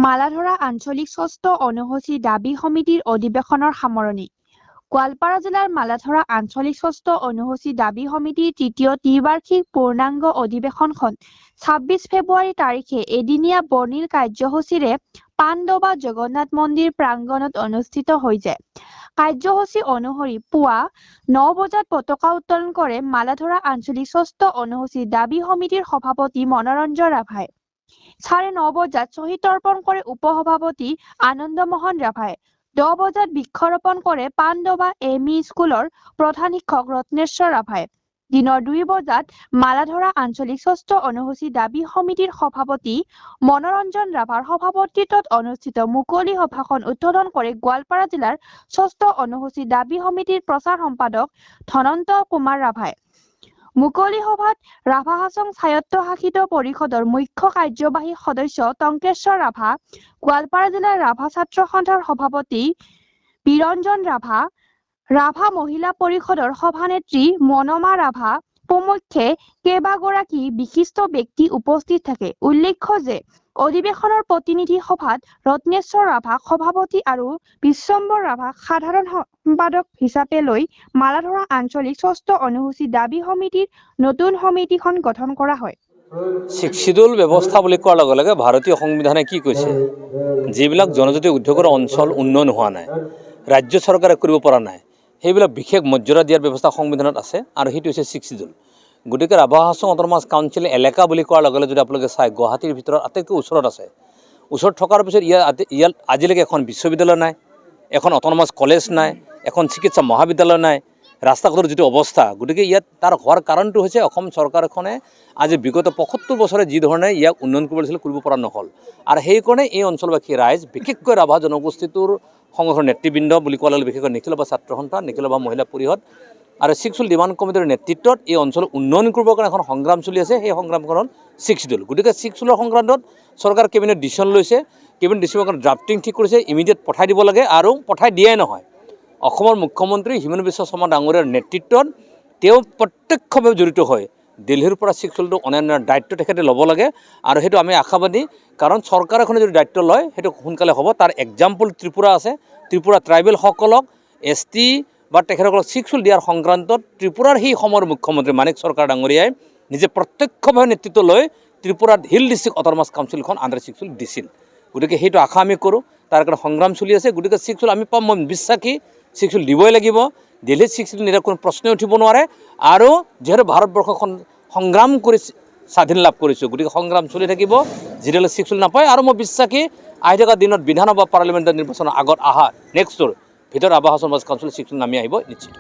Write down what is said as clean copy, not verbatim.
মালাধৰা আঞ্চলিক ষষ্ঠ অনুসূচী দাবী সমিতিৰ অধিৱেশনৰ সামৰণি। গোৱালপাৰা জিলাৰ মালাধৰা আঞ্চলিক ষষ্ঠ অনুসূচী দাবী সমিতিৰ তৃতীয় ত্ৰিবাৰ্ষিক পূৰ্ণাংগ অধিৱেশনখন ২৬ ফেব্ৰুৱাৰী তাৰিখে এদিনীয়া বৰ্ণিল কাৰ্যসূচীৰে পাণ্ডবা জগন্নাথ মন্দিৰ প্ৰাংগণত অনুষ্ঠিত হৈ যায়। কাৰ্যসূচী অনুসৰি পুৱা ৯ বজাত পতাকা উত্তোলন কৰে মালাধৰা আঞ্চলিক ষষ্ঠ অনুসূচী দাবী সমিতিৰ সভাপতি মনোৰঞ্জন ৰাভাই। ৯:৩০ বজাত শ্বহীদ তৰ্পণ কৰে উপসভাপতি আনন্দমোহন ৰাভাই। ১০ বজাত বৃক্ষৰোপণ কৰে পাণ্ডবা এম.ই. স্কুলৰ প্ৰধান শিক্ষক ৰত্নেশ্বৰ ৰাভাই। দিনৰ ২ বজাত মালাধৰা আঞ্চলিক ষষ্ঠ অনুসূচী দাবী সমিতিৰ সভাপতি মনোৰঞ্জন ৰাভাৰ সভাপতিত্বত অনুষ্ঠিত মুকলি সভাখন উদ্বোধন কৰে গোৱালপাৰা জিলাৰ ষষ্ঠ অনুসূচী দাবী সমিতিৰ প্ৰচাৰ সম্পাদক ধনন্ত কুমাৰ ৰাভাই। মুকলি সভাত ৰাভা হাছং স্বায়ত্তশাসিত পৰিষদৰ মুখ্য কাৰ্যবাহী সদস্য টংকেশ্বৰ ৰাভা, গোৱালপাৰা জিলাৰ ৰাভা ছাত্ৰ সন্থাৰ সভাপতি বিৰঞ্জন ৰাভা, ৰাভা মহিলা পৰিষদৰ সভানেত্ৰী মনমা ৰাভা প্ৰমুখ্যে কেইবাগৰাকী বিশিষ্ট ব্যক্তি উপস্থিত থাকে। উল্লেখ্য যে অধিৱেশনৰ প্ৰতিনিধি সভাত ৰত্নেশ্বৰ ৰাভাক সভাপতি আৰু বিশ্বম্বৰ ৰাভাক সাধাৰণ সম্পাদক হিচাপে লৈ মালাধৰা আঞ্চলিক ষষ্ঠ অনুসূচী দাবী সমিতিৰ নতুন সমিতিখন গঠন কৰা হয়। শিডিউল ব্যৱস্থা বুলি কোৱাৰ লগে লগে ভাৰতীয় সংবিধানে কি কৈছে, যিবিলাক জনজাতি উদ্যোগৰ অঞ্চল উন্নয়ন হোৱা নাই, ৰাজ্য চৰকাৰে কৰিব পৰা নাই, সেইবিলাক বিশেষ মৰ্যাদা দিয়াৰ ব্যৱস্থা সংবিধানত আছে আৰু সেইটো হৈছে শিডিউল। গতিকে ৰাভা হাছং অট'নমাছ কাউন্সিল এলেকা বুলি কোৱাৰ লগে লগে যদি আপোনালোকে চাই গুৱাহাটীৰ ভিতৰত আটাইতকৈ ওচৰত আছে। ওচৰত থকাৰ পিছত ইয়াত আজিলৈকে এখন বিশ্ববিদ্যালয় নাই, এখন অট'নমাছ কলেজ নাই, এখন চিকিৎসা মহাবিদ্যালয় নাই, ৰাস্তা ঘাটৰ যিটো অৱস্থা। গতিকে ইয়াত তাৰ হোৱাৰ কাৰণটো হৈছে অসম চৰকাৰখনে আজি বিগত ৭৫ বছৰে যি ধৰণে ইয়াক উন্নয়ন কৰিব লাগিছিল কৰিব পৰা নহ'ল। আৰু সেইকাৰণে এই অঞ্চলবাসী ৰাইজ, বিশেষকৈ ৰাভা জনগোষ্ঠীটোৰ সংগঠনৰ নেতৃবৃন্দ বুলি কোৱাৰ লগে বিশেষকৈ নিখিল ৰাভা ছাত্ৰ সন্থা, নিখিল ৰাভা মহিলা পৰিষদ আৰু শিডিউল ডিমাণ্ড কমিটিৰ নেতৃত্বত এই অঞ্চল উন্নয়ন কৰিবৰ কাৰণে এখন সংগ্ৰাম চলি আছে। সেই সংগ্ৰামখনত শিডিউল। গতিকে শিডিউলৰ সংক্ৰান্তত চৰকাৰ কেবিনেট ডিচিশ্যন লৈছে। কেবিনেট ডিচিশ্যনৰ কাৰণে ড্ৰাফটিং ঠিক কৰিছে, ইমিডিয়েট পঠাই দিব লাগে আৰু পঠাই দিয়াই নহয়। অসমৰ মুখ্যমন্ত্ৰী হিমন্ত বিশ্ব শৰ্মা ডাঙৰীয়াৰ নেতৃত্বত তেওঁ প্ৰত্যক্ষভাৱে জড়িত হয় দিল্লীৰ পৰা শিডিউলটো অন্যান্য দায়িত্ব তেখেতে ল'ব লাগে আৰু সেইটো আমি আশাবাদী। কাৰণ চৰকাৰ এখনে যদি দায়িত্ব লয় সেইটো সোনকালে হ'ব। তাৰ এক্সাম্পল ত্ৰিপুৰা আছে। ত্ৰিপুৰা ট্ৰাইবেলসকলক ST বা তেখেতসকলক শিডিউল দিয়াৰ সংক্ৰান্তত ত্ৰিপুৰাৰ সেই সময়ৰ মুখ্যমন্ত্ৰী মানিক চৰকাৰ ডাঙৰীয়াই নিজে প্ৰত্যক্ষভাৱে নেতৃত্ব লৈ ত্ৰিপুৰাত হিল ডিষ্ট্ৰিক্ট অট'নমাছ কাউন্সিলখন আণ্ডাৰ শিডিউল দিছিল। গতিকে সেইটো আশা আমি কৰোঁ। তাৰ কাৰণে সংগ্ৰাম চলি আছে। গতিকে শিডিউল আমি পাম, মই বিশ্বাসী শিডিউল দিবই লাগিব। দিল্লীত শিডিউল নিদিয়াৰ কোনো প্ৰশ্নই উঠিব নোৱাৰে। আৰু যিহেতু ভাৰতবৰ্ষখন সংগ্ৰাম কৰি স্বাধীন লাভ কৰিছোঁ, গতিকে সংগ্ৰাম চলি থাকিব যেতিয়ালৈ শিডিউল নাপায়। আৰু মই বিশ্বাসী আহি থকা দিনত বিধানসভা পাৰ্লিমেণ্টৰ নিৰ্বাচনৰ আগত নেক্সটৰ ভিতৰত ৰাভা হাছং কাউন্সিল শিডিউল নামি আহিব নিশ্চিত।